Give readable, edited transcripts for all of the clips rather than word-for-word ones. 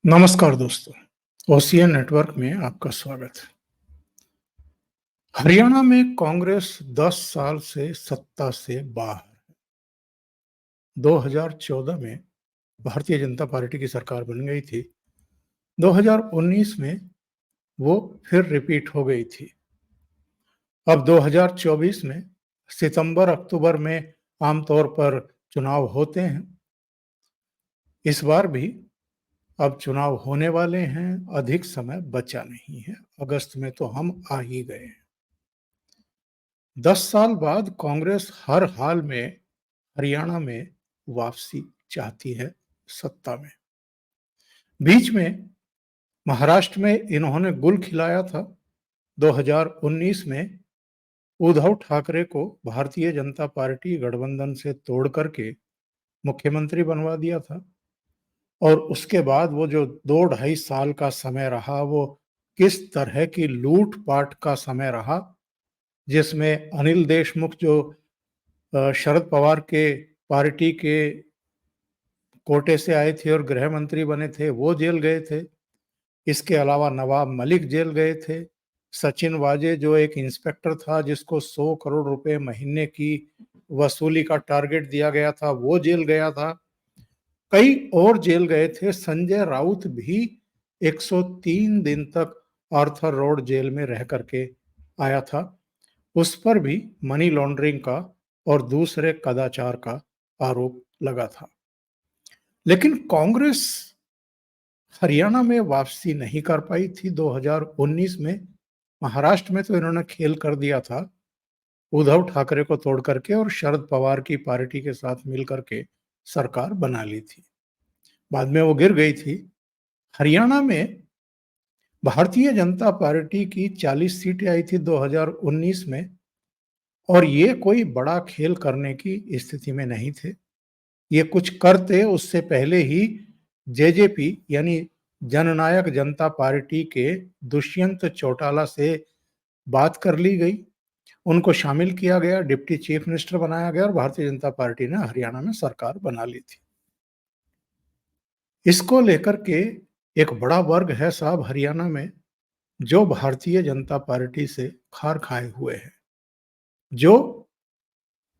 नमस्कार दोस्तों, ocean network में आपका स्वागत है। हरियाणा में कांग्रेस 10 साल से सत्ता से बाहर है। 2014 में भारतीय जनता पार्टी की सरकार बन गई थी। 2019 में वो फिर रिपीट हो गई थी। अब 2024 में सितंबर-अक्टूबर में आमतौर पर चुनाव होते हैं। इस बार भी अब चुनाव होने वाले हैं, अधिक समय बचा नहीं है। अगस्त में तो हम आ ही गए हैं। 10 साल बाद कांग्रेस हर हाल में हरियाणा में वापसी चाहती है सत्ता में। बीच में महाराष्ट्र में इन्होंने गुल खिलाया था। 2019 में उद्धव ठाकरे को भारतीय जनता पार्टी गठबंधन से तोड़ करके मुख्यमंत्री बनवा दिया था। और उसके बाद वो जो 2-2.5 साल का समय रहा, वो किस तरह की लूट-पाट का समय रहा, जिसमें अनिल देशमुख जो शरद पवार के पार्टी के कोटे से आए थे और गृह मंत्री बने थे, वो जेल गए थे। इसके अलावा नवाब मलिक जेल गए थे। सचिन वाजे जो एक इंस्पेक्टर था, जिसको 100 करोड़ रुपए महीने की वसूली का टारगेट दिया गया था, वो जेल गया था। कई और जेल गए थे। संजय राउत भी 103 दिन तक आर्थर रोड जेल में रह करके आया था। उस पर भी मनी लॉन्ड्रिंग का और दूसरे कदाचार का आरोप लगा था। लेकिन कांग्रेस हरियाणा में वापसी नहीं कर पाई थी। 2019 में महाराष्ट्र में तो इन्होंने खेल कर दिया था, उद्धव ठाकरे को तोड़ करके और शरद पवार की पार्टी के साथ मिल करके सरकार बना ली थी। बाद में वो गिर गई थी। हरियाणा में भारतीय जनता पार्टी की 40 सीटें आई थी 2019 में, और ये कोई बड़ा खेल करने की स्थिति में नहीं थे। ये कुछ करते उससे पहले ही जेजेपी यानी जननायक जनता पार्टी के दुष्यंत चौटाला से बात कर ली गई, उनको शामिल किया गया, डिप्टी चीफ मिनिस्टर बनाया गया और भारतीय जनता पार्टी ने हरियाणा में सरकार बना ली थी। इसको लेकर के एक बड़ा वर्ग है साहब हरियाणा में, जो भारतीय जनता पार्टी से खार खाए हुए है, जो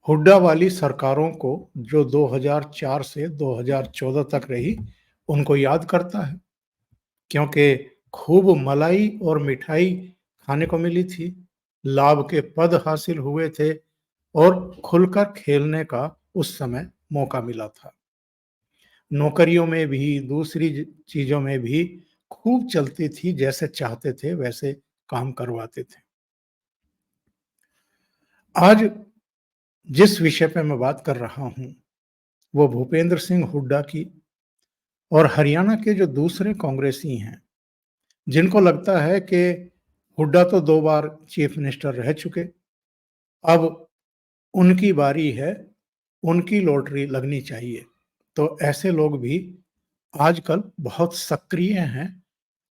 हुड्डा वाली सरकारों को, जो 2004 से 2014 तक रही, उनको याद करता है। क्योंकि खूब मलाई और मिठाई खाने को मिली थी, लाभ के पद हासिल हुए थे और खुलकर खेलने का उस समय मौका मिला था। नौकरियों में भी, दूसरी चीजों में भी खूब चलती थी, जैसे चाहते थे वैसे काम करवाते थे। आज जिस विषय पे मैं बात कर रहा हूं, वो भूपेंद्र सिंह हुड्डा की और हरियाणा के जो दूसरे कांग्रेसी हैं, जिनको लगता है कि हुड्डा तो 2 बार चीफ मिनिस्टर रह चुके, अब उनकी बारी है, उनकी लॉटरी लगनी चाहिए। तो ऐसे लोग भी आजकल बहुत सक्रिय हैं,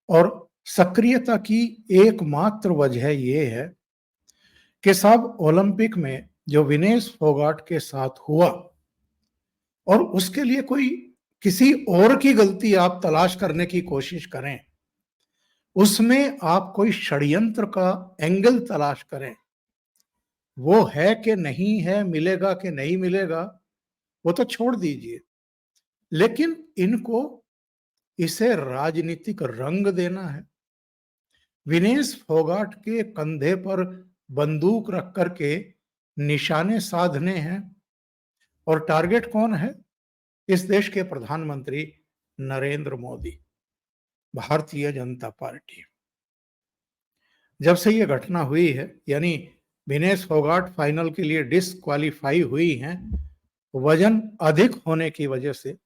और सक्रियता की एकमात्र वजह ये है कि साहब ओलंपिक में जो विनेश फोगाट के साथ हुआ, और उसके लिए कोई किसी और की गलती आप तलाश करने की कोशिश करें, उसमें आप कोई षड्यंत्र का एंगल तलाश करें, वो है कि नहीं है, मिलेगा कि नहीं मिलेगा, वो तो छोड़ दीजिए। लेकिन इनको इसे राजनीतिक रंग देना है। विनेश फोगाट के कंधे पर बंदूक रख करके निशाने साधने हैं, और टारगेट कौन है? इस देश के प्रधानमंत्री नरेंद्र मोदी, भारतीय जनता पार्टी। जब से ये घटना हुई है, यानी विनेश फोगाट फाइनल के लिए डिस्क्वालीफाई हुई हैं, वजन अधिक होने की वजह से,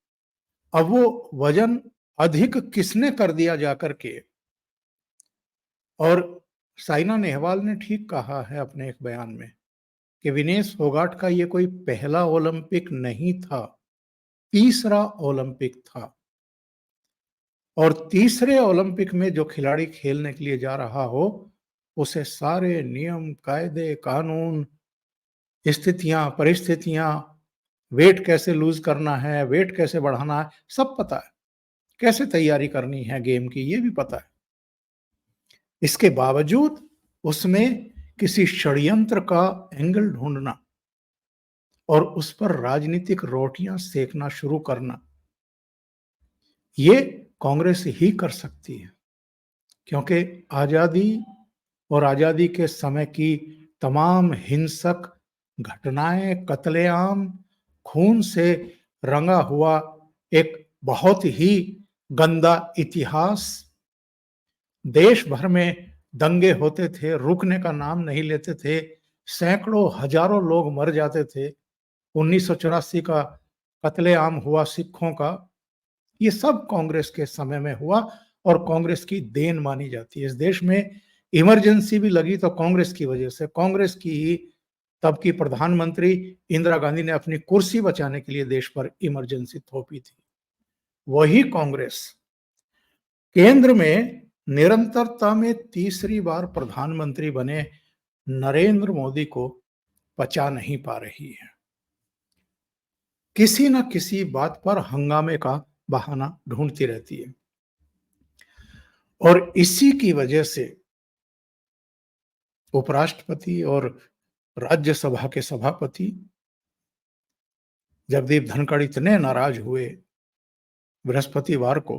अब वो वजन अधिक किसने कर दिया जाकर के, और साइना नेहवाल ने ठीक कहा है अपने एक बयान में कि विनेश फोगाट का ये कोई पहला ओलंपिक नहीं था, तीसरा ओलंपिक था। और तीसरे ओलंपिक में जो खिलाड़ी खेलने के लिए जा रहा हो, उसे सारे नियम, कायदे, कानून, स्थितियां, परिस्थितियां, वेट कैसे लूज करना है, वेट कैसे बढ़ाना है, सब पता है। कैसे तैयारी करनी है गेम की ये भी पता है। इसके बावजूद उसमें किसी षड्यंत्र का एंगल ढूंढना और उस पर राजनीतिक रोटियां सेकना शुरू करना, ये कांग्रेस ही कर सकती है। क्योंकि आजादी और आजादी के समय की तमाम हिंसक घटनाएं, कत्लेआम, खून से रंगा हुआ एक बहुत ही गंदा इतिहास, देश भर में दंगे होते थे, रुकने का नाम नहीं लेते थे, सैकड़ों हजारों लोग मर जाते थे। 1984 का कत्लेआम हुआ सिखों का, ये सब कांग्रेस के समय में हुआ और कांग्रेस की देन मानी जाती है। इस देश में इमरजेंसी भी लगी तो कांग्रेस की वजह से, कांग्रेस की ही तब की प्रधानमंत्री इंदिरा गांधी ने अपनी कुर्सी बचाने के लिए देश पर इमरजेंसी थोपी थी। वही कांग्रेस केंद्र में निरंतरता में तीसरी बार प्रधानमंत्री बने नरेंद्र मोदी को पचा नहीं पा रही है। किसी न किसी बात पर हंगामे का बहाना ढूंढती रहती है और इसी की वजह से उपराष्ट्रपति और राज्यसभा के सभापति जगदीप धनखड़ इतने नाराज हुए बृहस्पतिवार को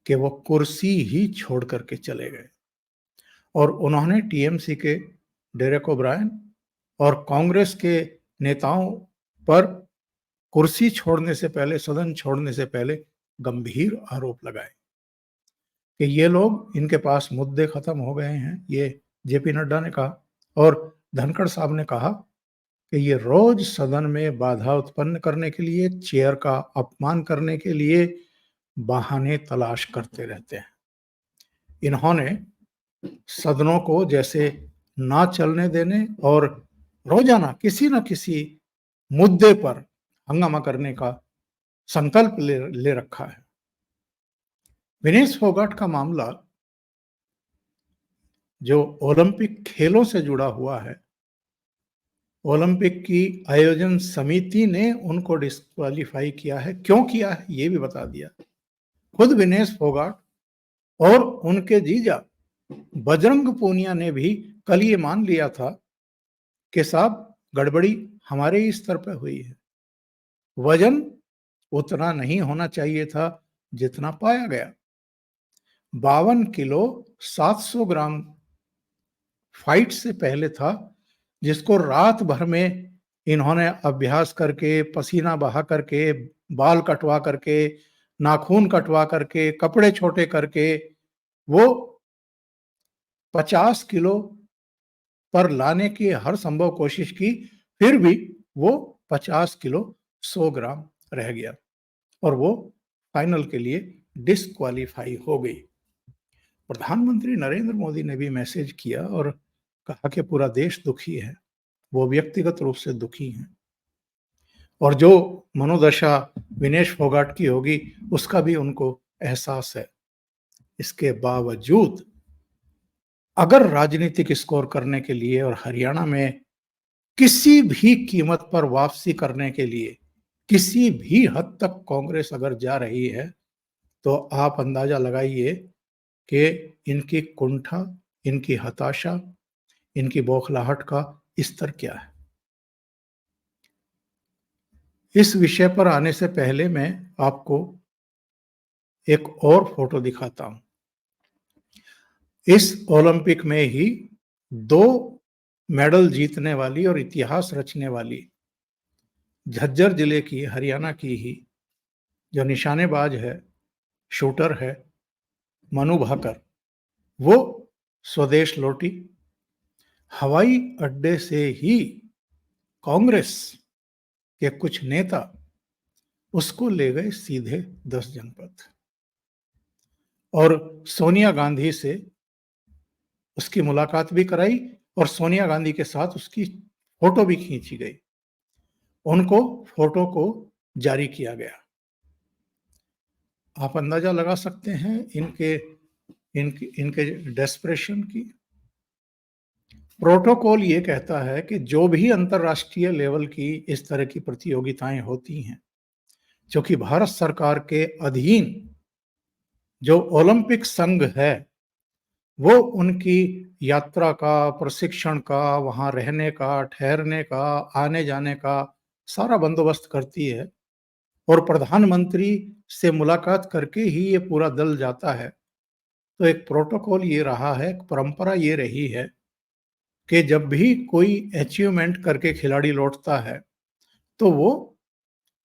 कि वो कुर्सी ही छोड़ करके चले गए और उन्होंने टीएमसी के डेरेक ओब्रायन और कांग्रेस के नेताओं पर कुर्सी छोड़ने से पहले, सदन छोड़ने से पहले गंभीर आरोप लगाए कि ये लोग, इनके पास मुद्दे खत्म हो गए हैं, ये जेपी नड्डा ने कहा। और धनखड़ साहब ने कहा कि ये रोज सदन में बाधा उत्पन्न करने के लिए, चेयर का अपमान करने के लिए बहाने तलाश करते रहते हैं। इन्होंने सदनों को जैसे ना चलने देने और रोजाना किसी न किसी मुद्दे पर हंगामा करने का संकल्प ले रखा है। विनेश फोगाट का मामला जो ओलंपिक खेलों से जुड़ा हुआ है, ओलंपिक की आयोजन समिति ने उनको डिस्क्वालीफाई किया है। क्यों किया है ये भी बता दिया। खुद विनेश फोगाट और उनके जीजा बजरंग पूनिया ने भी कल ये मान लिया था कि साहब गड़बड़ी हमारे ही स्तर पर हुई है, वजन उतना नहीं होना चाहिए था जितना पाया गया। 52 किलो 700 ग्राम फाइट से पहले था, जिसको रात भर में इन्होंने अभ्यास करके, पसीना बहा करके, बाल कटवा करके, नाखून कटवा करके, कपड़े छोटे करके वो 50 किलो पर लाने की हर संभव कोशिश की, फिर भी वो 50 किलो 100 ग्राम रह गया और वो फाइनल के लिए डिस्क्वालीफाई हो गई। प्रधानमंत्री नरेंद्र मोदी ने भी मैसेज किया और कहा कि पूरा देश दुखी है, वो व्यक्तिगत रूप से दुखी हैं और जो मनोदशा विनेश फोगाट की होगी उसका भी उनको एहसास है। इसके बावजूद अगर राजनीतिक स्कोर करने के लिए और हरियाणा में किसी भी कीमत पर वापसी करने के लिए किसी भी हद तक कांग्रेस अगर जा रही है, तो आप अंदाजा लगाइए कि इनकी कुंठा, इनकी हताशा, इनकी बौखलाहट का स्तर क्या है। इस विषय पर आने से पहले मैं आपको एक और फोटो दिखाता हूं। इस ओलंपिक में ही 2 मेडल जीतने वाली और इतिहास रचने वाली झज्जर जिले की, हरियाणा की ही जो निशानेबाज है, शूटर है, मनु भाकर, वो स्वदेश लौटी। हवाई अड्डे से ही कांग्रेस के कुछ नेता उसको ले गए सीधे 10 जनपद और सोनिया गांधी से उसकी मुलाकात भी कराई और सोनिया गांधी के साथ उसकी फोटो भी खींची गई। उनको फोटो को जारी किया गया। आप अंदाजा लगा सकते हैं इनके डेस्परेशन की। प्रोटोकॉल ये कहता है कि जो भी अंतर्राष्ट्रीय लेवल की इस तरह की प्रतियोगिताएं होती हैं, जो कि भारत सरकार के अधीन जो ओलंपिक संघ है वो उनकी यात्रा का, प्रशिक्षण का, वहां रहने का, ठहरने का, आने जाने का सारा बंदोबस्त करती है और प्रधानमंत्री से मुलाकात करके ही ये पूरा दल जाता है। तो एक प्रोटोकॉल ये रहा है, एक परंपरा ये रही है कि जब भी कोई अचीवमेंट करके खिलाड़ी लौटता है तो वो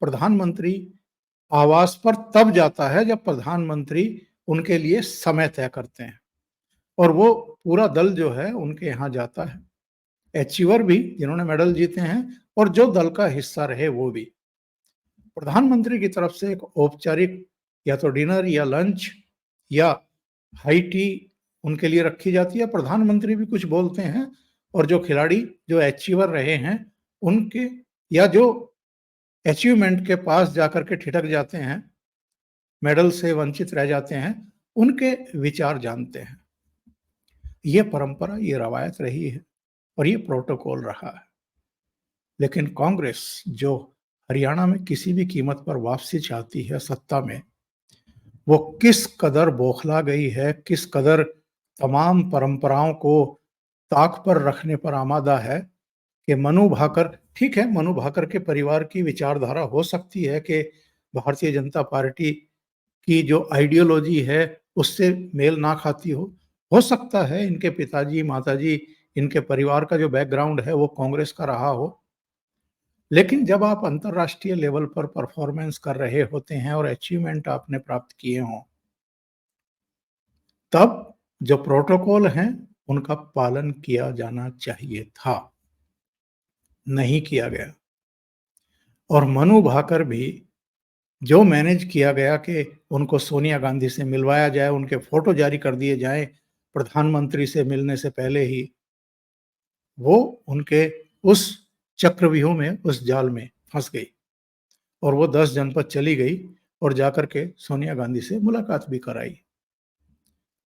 प्रधानमंत्री आवास पर तब जाता है जब प्रधानमंत्री उनके लिए समय तय करते हैं और वो पूरा दल जो है उनके यहाँ जाता है, अचीवर भी जिन्होंने मेडल जीते हैं और जो दल का हिस्सा रहे वो भी। प्रधानमंत्री की तरफ से एक औपचारिक या तो डिनर या लंच या हाई टी उनके लिए रखी जाती है। प्रधानमंत्री भी कुछ बोलते हैं और जो खिलाड़ी जो अचीवर रहे हैं उनके या जो अचीवमेंट के पास जाकर के ठिठक जाते हैं, मेडल से वंचित रह जाते हैं, उनके विचार जानते हैं। ये परंपरा, ये रवायत रही है और ये प्रोटोकॉल रहा है। लेकिन कांग्रेस जो हरियाणा में किसी भी कीमत पर वापसी चाहती है सत्ता में, वो किस कदर बौखला गई है, किस कदर तमाम परंपराओं को ताक पर रखने पर आमादा है कि मनु भाकर, ठीक है, मनु भाकर के परिवार की विचारधारा हो सकती है कि भारतीय जनता पार्टी की जो आइडियोलॉजी है उससे मेल ना खाती हो सकता है इनके पिताजी, माताजी, इनके परिवार का जो बैकग्राउंड है वो कांग्रेस का रहा हो। लेकिन जब आप अंतर्राष्ट्रीय लेवल पर परफॉर्मेंस कर रहे होते हैं और अचीवमेंट आपने प्राप्त किए हों, तब जो प्रोटोकॉल हैं उनका पालन किया जाना चाहिए था, नहीं किया गया। और मनु भाकर भी जो मैनेज किया गया कि उनको सोनिया गांधी से मिलवाया जाए, उनके फोटो जारी कर दिए जाएं प्रधानमंत्री से मिलने से पहले ही, वो उनके उस चक्रव्यूह में, उस जाल में फंस गई और वो 10 जनपद चली गई और जाकर के सोनिया गांधी से मुलाकात भी कराई।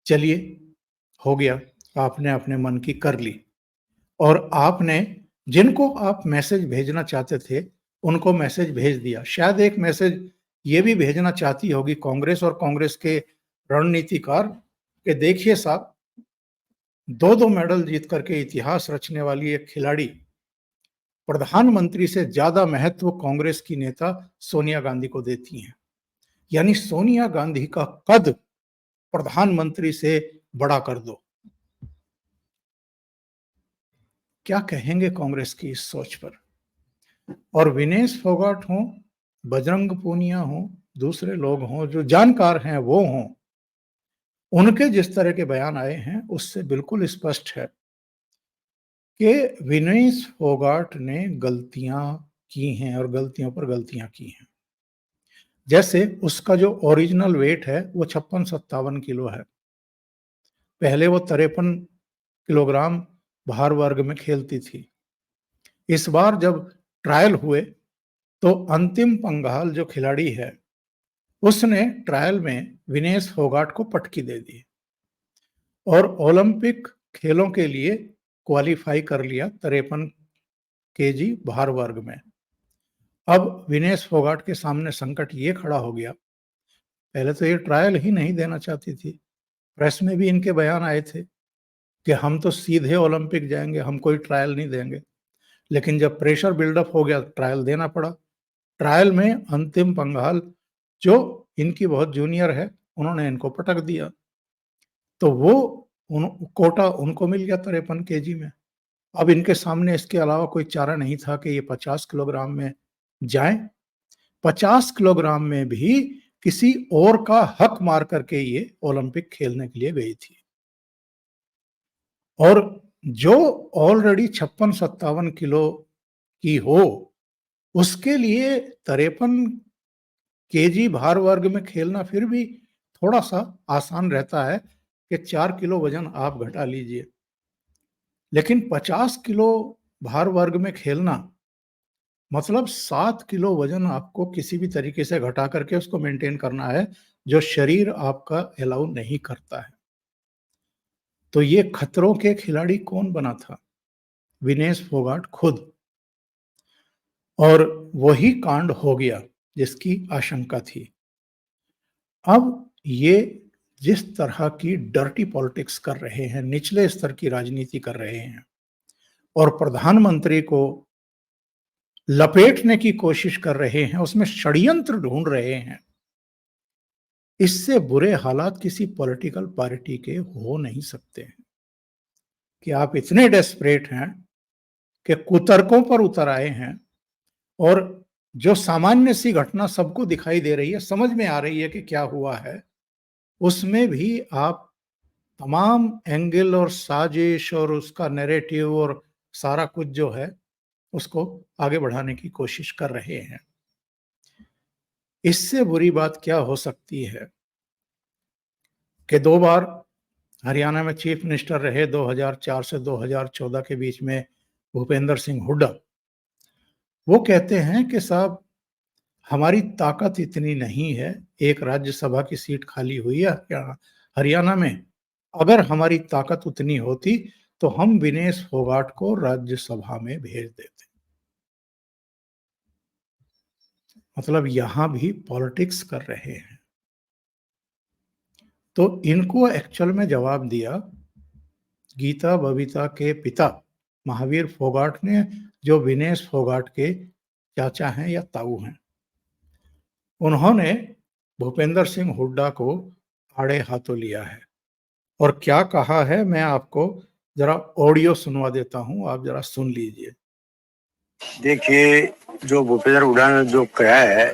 चलिए, हो गया, आपने अपने मन की कर ली और आपने जिनको आप मैसेज भेजना चाहते थे उनको मैसेज भेज दिया। शायद एक मैसेज ये भी भेजना चाहती होगी कांग्रेस और कांग्रेस के रणनीतिकार कि देखिए साहब, 2-2 मेडल जीत करके इतिहास रचने वाली एक खिलाड़ी प्रधानमंत्री से ज्यादा महत्व कांग्रेस की नेता सोनिया गांधी को देती हैं। यानी सोनिया गांधी का कद प्रधानमंत्री से बड़ा कर दो। क्या कहेंगे कांग्रेस की इस सोच पर? और विनेश फोगाट हों, बजरंग पूनिया हों, दूसरे लोग हों जो जानकार हैं वो हों, उनके जिस तरह के बयान आए हैं उससे बिल्कुल स्पष्ट है कि विनेश फोगाट ने गलतियां की हैं और गलतियों पर गलतियां की हैं। जैसे उसका जो ओरिजिनल वेट है वो 56-57 किलो है। पहले वो 53 किलोग्राम भार वर्ग में खेलती थी। इस बार जब ट्रायल हुए तो अंतिम पंघाल जो खिलाड़ी है उसने ट्रायल में विनेश फोगाट को पटकी दे दी और ओलंपिक खेलों के लिए क्वालिफाई कर लिया 53 केजी भार वर्ग में। अब विनेश फोगाट के सामने संकट ये खड़ा हो गया, पहले तो ये ट्रायल ही नहीं देना चाहती थी, प्रेस में भी इनके बयान आए थे कि हम तो सीधे ओलंपिक जाएंगे, हम कोई ट्रायल नहीं देंगे। लेकिन जब प्रेशर बिल्डअप हो गया ट्रायल देना पड़ा। ट्रायल में अंतिम पंघाल जो इनकी बहुत जूनियर है उन्होंने इनको पटक दिया तो वो कोटा उनको मिल गया 53 केजी में। अब इनके सामने इसके अलावा कोई चारा नहीं था कि ये 50 किलोग्राम में जाएं। 50 किलोग्राम में भी किसी और का हक मार करके ये ओलंपिक खेलने के लिए गई थी और जो ऑलरेडी 56-57 किलो की हो उसके लिए 53 केजी भार वर्ग में खेलना फिर भी थोड़ा सा आसान रहता है कि 4 किलो वजन आप घटा लीजिए। लेकिन 50 किलो भार वर्ग में खेलना मतलब 7 किलो वजन आपको किसी भी तरीके से घटा करके उसको मेंटेन करना है, जो शरीर आपका अलाउ नहीं करता है। तो ये खतरों के खिलाड़ी कौन बना था? विनेश फोगाट खुद। और वही कांड हो गया जिसकी आशंका थी। अब ये जिस तरह की डर्टी पॉलिटिक्स कर रहे हैं, निचले स्तर की राजनीति कर रहे हैं और प्रधानमंत्री को लपेटने की कोशिश कर रहे हैं, उसमें षड्यंत्र ढूंढ रहे हैं, इससे बुरे हालात किसी पॉलिटिकल पार्टी के हो नहीं सकते हैं कि आप इतने डेस्परेट हैं कि कुतर्कों पर उतर आए हैं और जो सामान्य सी घटना सबको दिखाई दे रही है, समझ में आ रही है कि क्या हुआ है, उसमें भी आप तमाम एंगल और साजिश और उसका नैरेटिव और सारा कुछ जो है उसको आगे बढ़ाने की कोशिश कर रहे हैं। इससे बुरी बात क्या हो सकती है कि 2 बार हरियाणा में चीफ मिनिस्टर रहे 2004 से 2014 के बीच में भूपेंद्र सिंह हुड्डा। वो कहते हैं कि साहब हमारी ताकत इतनी नहीं है, एक राज्यसभा की सीट खाली हुई है हरियाणा में, अगर हमारी ताकत उतनी होती तो हम विनेश फोगाट को राज्यसभा में भेज देते। मतलब यहां भी पॉलिटिक्स कर रहे हैं। तो इनको एक्चुअल में जवाब दिया गीता बबीता के पिता महावीर फोगाट ने, जो विनेश फोगाट के चाचा हैं या ताऊ हैं। उन्होंने भूपेंद्र सिंह हुड्डा को आड़े हाथों लिया है और क्या कहा है, मैं आपको जरा ऑडियो सुनवा देता हूं, आप जरा सुन लीजिए। देखिए, जो भूपेंद्र हुड्डा ने जो कहा है,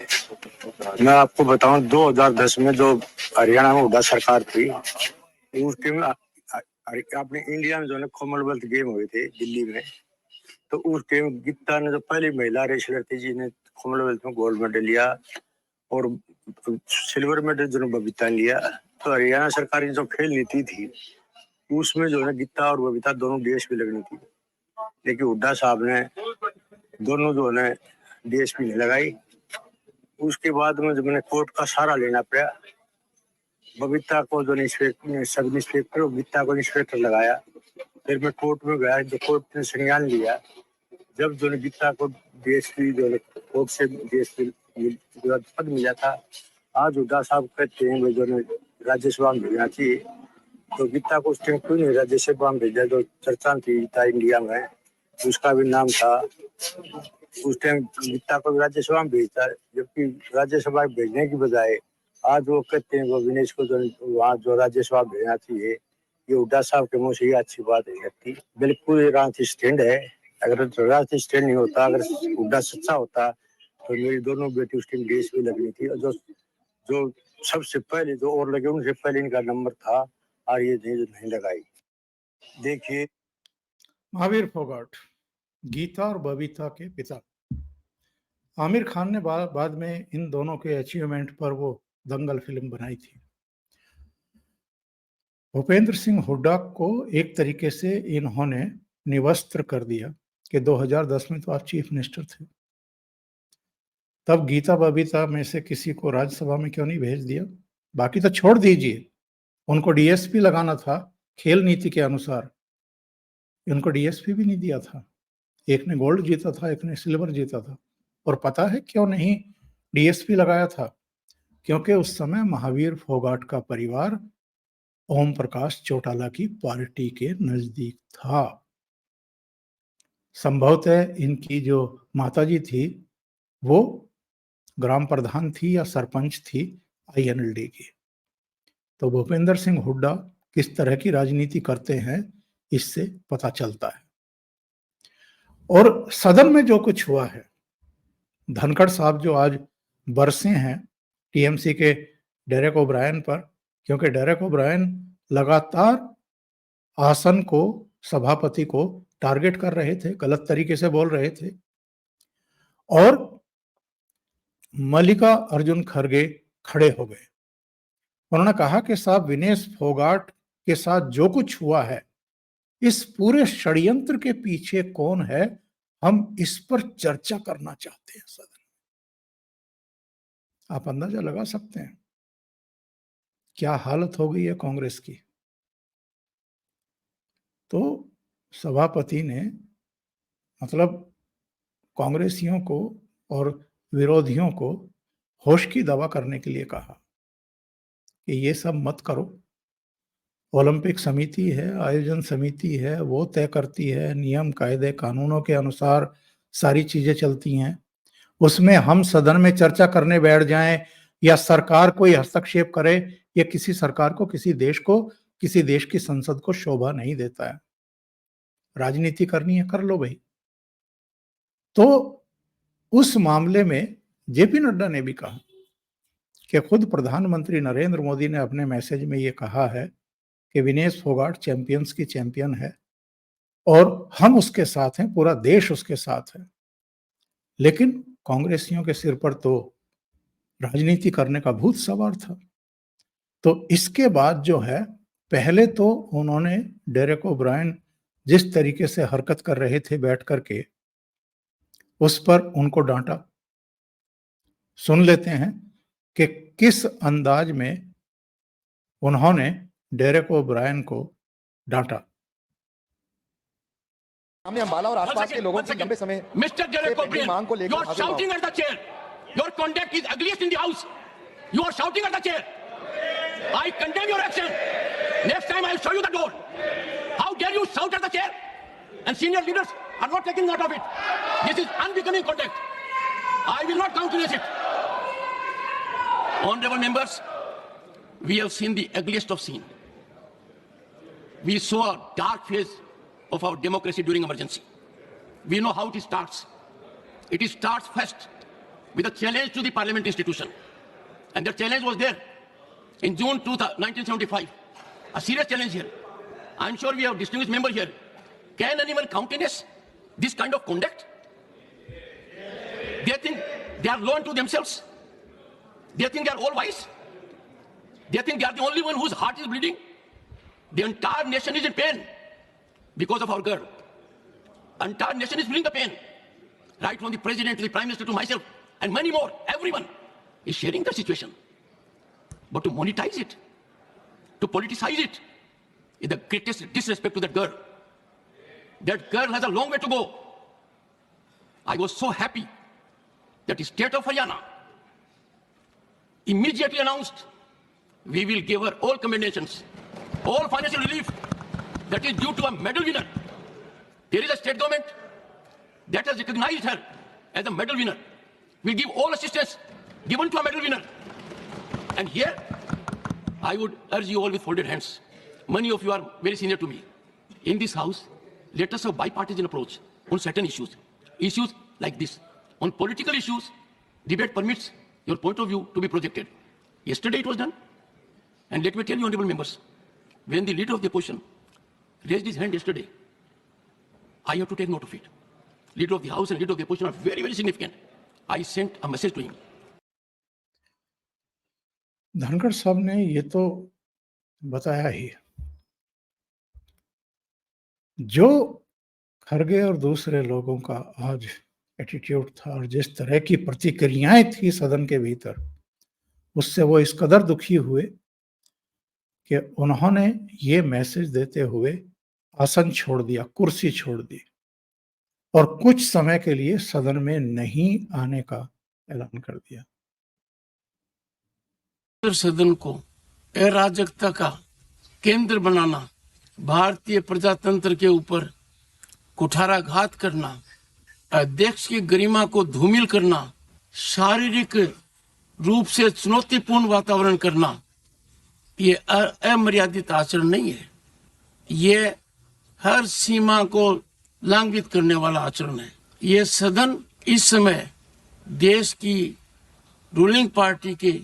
मैं आपको बताऊं 2010 में जो हरियाणा में हुड्डा सरकार थी, उस टाइम अपने इंडिया में जो है कॉमनवेल्थ गेम हुए थे दिल्ली में, तो उस टाइम गीता ने जो पहली महिला रेसलर थी जिन्हें कॉमनवेल्थ में गोल्ड मेडल लिया और सिल्वर मेडल जो बबीता ने लिया। तो हरियाणा सरकार की जो खेल नीति थी उसमें जो है गीता और बबीता दोनों डीएसपी लगनी थी, लेकिन हुड्डा साहब ने दोनों जो है डीएसपी नहीं लगाई। उसके बाद में जब मैंने कोर्ट का सहारा लेना पड़ा, बबीता को जो सब इंस्पेक्टर गीता को इंस्पेक्टर लगाया। फिर मैं कोर्ट में गया, जो कोर्ट ने संज्ञान लिया। जब जो गीता को डीएसपी जो कोर्ट से डीएसपी पद मिला था, आज हुड्डा साहब कहते हैं जो राज्यसभा में भेजना चाहिए, तो गीता को उस टाइम क्यों नहीं राज्यसभा में भेजा? जो चर्चा थी था इंडिया में, उसका भी नाम था। उस टाइम गीता को राज्यसभा में भेजता, जबकि राज्यसभा में भेजने की बजाय आज वो कहते हैं वो विनेश को जो वहाँ जो राज्यसभा भेजना चाहिए। ये हुड्डा साहब के मुंह से ये अच्छी बात नहीं लगती। बिल्कुल राजनीति स्टैंड है। अगर राजनीति स्टैंड नहीं होता, अगर हुड्डा सच्चा होता तो मेरी दोनों बेटी उस टाइम देश में लगनी थी। और जो सबसे पहले जो और लगे उनसे पहले इनका नंबर था, और ये नहीं लगाई। देखिए, महावीर फोगाट गीता और बबीता के पिता। आमिर खान ने बाद में इन दोनों के अचीवमेंट पर वो दंगल फिल्म बनाई थी। भूपेंद्र सिंह हुड्डा को एक तरीके से इन्होंने निवस्त्र कर दिया कि 2010 में तो आप चीफ मिनिस्टर थे, तब गीता बबीता में से किसी को राज्यसभा में क्यों नहीं भेज दिया? बाकी तो छोड़ दीजिए, उनको डीएसपी लगाना था खेल नीति के अनुसार, उनको डीएसपी भी नहीं दिया था। एक ने गोल्ड जीता था, एक ने सिल्वर जीता था। और पता है क्यों नहीं डीएसपी लगाया था? क्योंकि उस समय महावीर फोगाट का परिवार ओम प्रकाश चौटाला की पार्टी के नजदीक था। संभवतः इनकी जो माताजी थी वो ग्राम प्रधान थी या सरपंच थी आईएनएलडी की। तो भूपेंद्र सिंह हुड्डा किस तरह की राजनीति करते हैं इससे पता चलता है। और सदन में जो कुछ हुआ है, धनखड़ साहब जो आज बरसे हैं टीएमसी के डेरेक ओब्रायन पर, क्योंकि डेरेक ओब्रायन लगातार आसन को, सभापति को टारगेट कर रहे थे, गलत तरीके से बोल रहे थे। और मल्लिका अर्जुन खड़गे खड़े हो गए। उन्होंने कहा कि साहब विनेश फोगाट के साथ जो कुछ हुआ है, इस पूरे षड्यंत्र के पीछे कौन है, हम इस पर चर्चा करना चाहते हैं सदन में। आप अंदाजा लगा सकते हैं क्या हालत हो गई है कांग्रेस की। तो सभापति ने मतलब कांग्रेसियों को और विरोधियों को होश की दवा करने के लिए कहा कि ये सब मत करो। ओलंपिक समिति है, आयोजन समिति है, वो तय करती है, नियम कायदे कानूनों के अनुसार सारी चीजें चलती हैं। उसमें हम सदन में चर्चा करने बैठ जाएं या सरकार कोई हस्तक्षेप करे, ये किसी सरकार को, किसी देश की संसद को शोभा नहीं देता है। राजनीति करनी है, कर लो भाई। तो उस मामले में जेपी नड्डा ने भी कहा कि खुद प्रधानमंत्री नरेंद्र मोदी ने अपने मैसेज में ये कहा है कि विनेश फोगाट चैंपियंस की चैंपियन है और हम उसके साथ हैं, पूरा देश उसके साथ है। लेकिन कांग्रेसियों के सिर पर तो राजनीति करने का भूत सवार था। तो इसके बाद जो है, पहले तो उन्होंने डेरेक ओब्रायन जिस तरीके से हरकत कर रहे थे बैठ करके, उस पर उनको डांटा। सुन लेते हैं कि किस अंदाज में उन्होंने डेरेक ओब्रायन को डांटा। हमने अंबाला और आसपास के लोगों की लंबे समय Mr. Derek O'Brien, मांग को लेकर you are shouting at the chair. Your conduct is ugliest in the house. You are shouting at the chair. I condemn your action. Next time I will show you the door. How dare you shout at the chair? And senior leaders are not taking note of it. This is unbecoming conduct. I will not countenance it. Honorable members, we have seen the ugliest of scene. We saw a dark phase of our democracy during emergency. We know how it starts. It starts first with a challenge to the parliament institution. And that challenge was there in June 1975. A serious challenge here. I'm sure we have distinguished members here. Can anyone countenance this kind of conduct? They think they are low unto themselves. They think they are all wise. They think they are the only one whose heart is bleeding. The entire nation is in pain because of our girl. Entire nation is feeling the pain. Right from the president to the prime minister to myself and many more, everyone is sharing the situation. But to monetize it, to politicize it, is the greatest disrespect to that girl. That girl has a long way to go. I was so happy that the state of Haryana immediately announced we will give her all commendations, all financial relief that is due to a medal winner. There is a state government that has recognized her as a medal winner. We give all assistance given to a medal winner. And here, I would urge you all with folded hands. Many of you are very senior to me. In this house, let us have bipartisan approach on certain issues. Issues like this. On political issues, debate permits your point of view to be projected. Yesterday it was done. And let me tell you, honorable members, when the leader of the opposition raised his hand yesterday, I have to take note of it. Leader of the House and leader of the opposition are very, very significant. I sent a message to him. Dhankhar साहब ने ये तो बताया ही। जो खरगे और दूसरे लोगों का आज एटीट्यूड था और जिस तरह की प्रतिक्रियाएं थी सदन के भीतर, उससे वो इस कदर दुखी हुए कि उन्होंने ये मैसेज देते हुए आसन छोड़ दिया, कुर्सी छोड़ दी और कुछ समय के लिए सदन में नहीं आने का ऐलान कर दिया। सदन को अराजकता का केंद्र बनाना, भारतीय प्रजातंत्र के ऊपर कुठाराघात करना, अध्यक्ष की गरिमा को धूमिल करना, शारीरिक रूप से चुनौतीपूर्ण वातावरण करना, ये अमर्यादित आचरण नहीं है। ये हर सीमा को लांघित करने वाला आचरण है। ये सदन इस समय देश की रूलिंग पार्टी के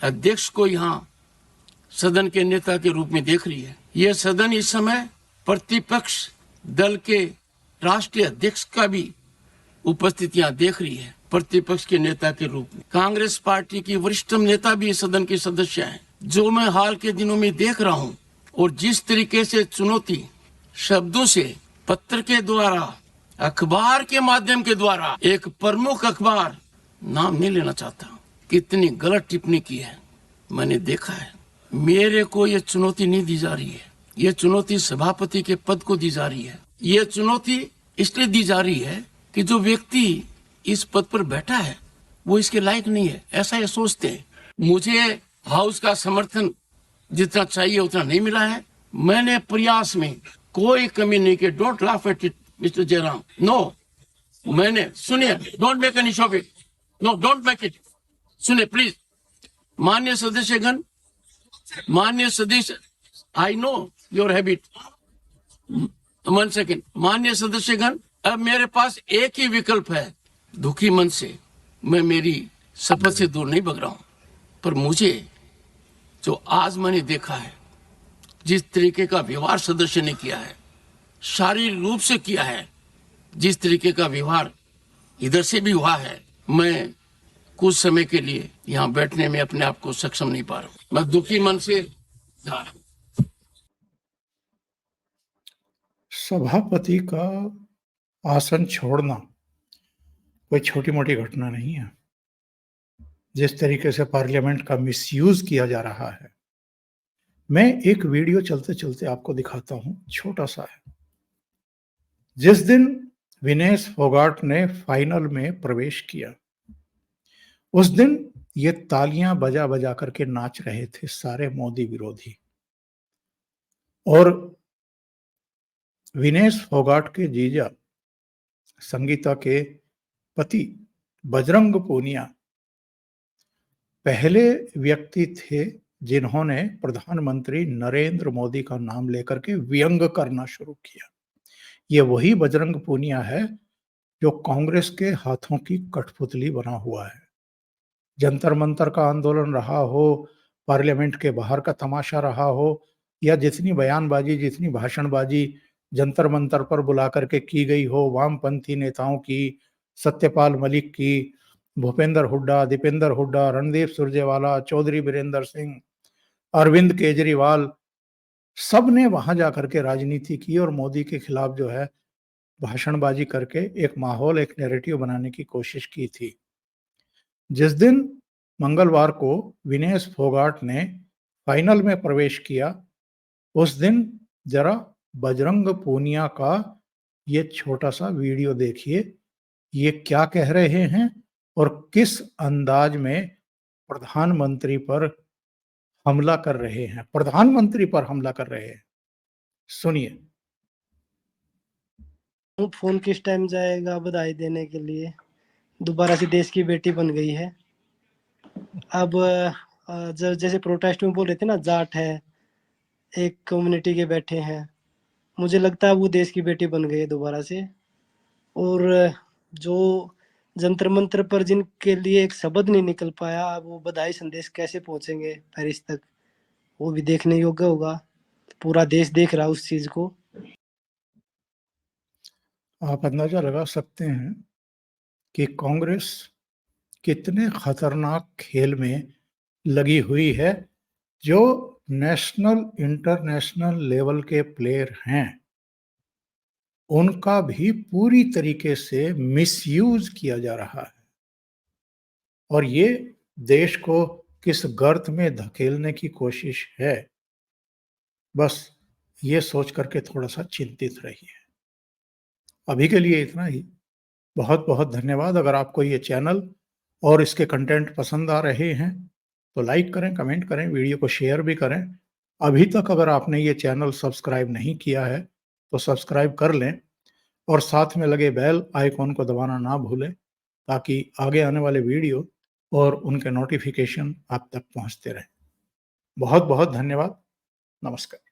अध्यक्ष को यहाँ सदन के नेता के रूप में देख रही है। यह सदन इस समय प्रतिपक्ष दल के राष्ट्रीय अध्यक्ष का भी उपस्थितियां देख रही है, प्रतिपक्ष के नेता के रूप में। कांग्रेस पार्टी की वरिष्ठतम नेता भी इस सदन के सदस्य हैं। जो मैं हाल के दिनों में देख रहा हूं और जिस तरीके से चुनौती शब्दों से, पत्र के द्वारा, अखबार के माध्यम के द्वारा, एक प्रमुख अखबार, नाम नहीं लेना चाहता, कितनी गलत टिप्पणी की है मैंने देखा है। मेरे को ये चुनौती नहीं दी जा रही है, ये चुनौती सभापति के पद को दी जा रही है। ये चुनौती इसलिए दी जा रही है कि जो व्यक्ति इस पद पर बैठा है वो इसके लायक नहीं है, ऐसा ये सोचते हैं। मुझे हाउस का समर्थन जितना चाहिए उतना नहीं मिला है। मैंने प्रयास में कोई कमी नहीं की। Don't laugh at it mister Jairam. No, मैंने, सुनिए, don't make any of it. No, don't make it. सुनिए प्लीज। माननीय सदस्यगण, माननीय सदस्य, I know your habit. 1 second. माननीय सदस्यगण, अब मेरे पास एक ही विकल्प है। दुखी मन से मैं मेरी शपथ से दूर नहीं भग रहा हूं, पर मुझे जो आज मैंने देखा है, जिस तरीके का व्यवहार सदस्य ने किया है, शारीरिक रूप से किया है, जिस तरीके का व्यवहार इधर से भी हुआ है, मैं कुछ समय के लिए यहाँ बैठने में अपने आप को सक्षम नहीं पा रहा हूं। मैं दुखी मन से जा रहा हूं। सभापति का आसन छोड़ना कोई छोटी मोटी घटना नहीं है। जिस तरीके से पार्लियामेंट का मिसयूज किया जा रहा है, मैं एक वीडियो चलते चलते आपको दिखाता हूं, छोटा सा है। जिस दिन विनेश फोगाट ने फाइनल में प्रवेश किया, उस दिन ये तालियां बजा बजा करके नाच रहे थे सारे मोदी विरोधी। और विनेश फोगाट के जीजा संगीता के पति बजरंग पूनिया पहले व्यक्ति थे जिन्होंने प्रधानमंत्री नरेंद्र मोदी का नाम लेकर के व्यंग करना शुरू किया। ये वही बजरंग पूनिया है जो कांग्रेस के हाथों की कठपुतली बना हुआ है। जंतर मंतर का आंदोलन रहा हो, पार्लियामेंट के बाहर का तमाशा रहा हो, या जितनी बयानबाजी, जितनी भाषणबाजी जंतर मंतर पर बुला करके की गई हो, वामपंथी नेताओं की, सत्यपाल मलिक की, भूपेंद्र हुड्डा, दीपेंद्र हुड्डा, रणदीप सुरजेवाला, चौधरी बीरेंद्र सिंह, अरविंद केजरीवाल, सब ने वहां जाकर के राजनीति की और मोदी के खिलाफ जो है भाषणबाजी करके एक माहौल, एक नैरेटिव बनाने की कोशिश की थी। जिस दिन मंगलवार को विनेश फोगाट ने फाइनल में प्रवेश किया, उस दिन जरा बजरंग पूनिया का ये छोटा सा वीडियो देखिए। ये क्या कह रहे हैं और किस अंदाज में प्रधानमंत्री पर हमला कर रहे हैं, प्रधानमंत्री पर हमला कर रहे हैं। सुनिए। फोन किस टाइम जाएगा बधाई देने के लिए? दोबारा से देश की बेटी बन गई है। अब जैसे प्रोटेस्ट में बोल रहे थे ना, जाट है, एक कम्युनिटी के बैठे हैं, मुझे लगता है वो देश की बेटी बन गई है दोबारा से। और जो जंतर मंतर पर जिनके लिए एक शब्द नहीं निकल पाया, अब वो बधाई संदेश कैसे पहुंचेंगे पेरिस तक, वो भी देखने योग्य होगा। पूरा देश देख रहा है उस चीज को। आप अंदाजा लगा सकते हैं कि कांग्रेस कितने खतरनाक खेल में लगी हुई है। जो नेशनल इंटरनेशनल लेवल के प्लेयर हैं, उनका भी पूरी तरीके से मिसयूज किया जा रहा है और ये देश को किस गर्त में धकेलने की कोशिश है, बस ये सोच करके थोड़ा सा चिंतित रहिए। अभी के लिए इतना ही। बहुत बहुत धन्यवाद। अगर आपको ये चैनल और इसके कंटेंट पसंद आ रहे हैं तो लाइक करें, कमेंट करें, वीडियो को शेयर भी करें। अभी तक अगर आपने ये चैनल सब्सक्राइब नहीं किया है तो सब्सक्राइब कर लें और साथ में लगे बेल आइकॉन को दबाना ना भूलें, ताकि आगे आने वाले वीडियो और उनके नोटिफिकेशन आप तक पहुंचते रहें। बहुत बहुत धन्यवाद। नमस्कार।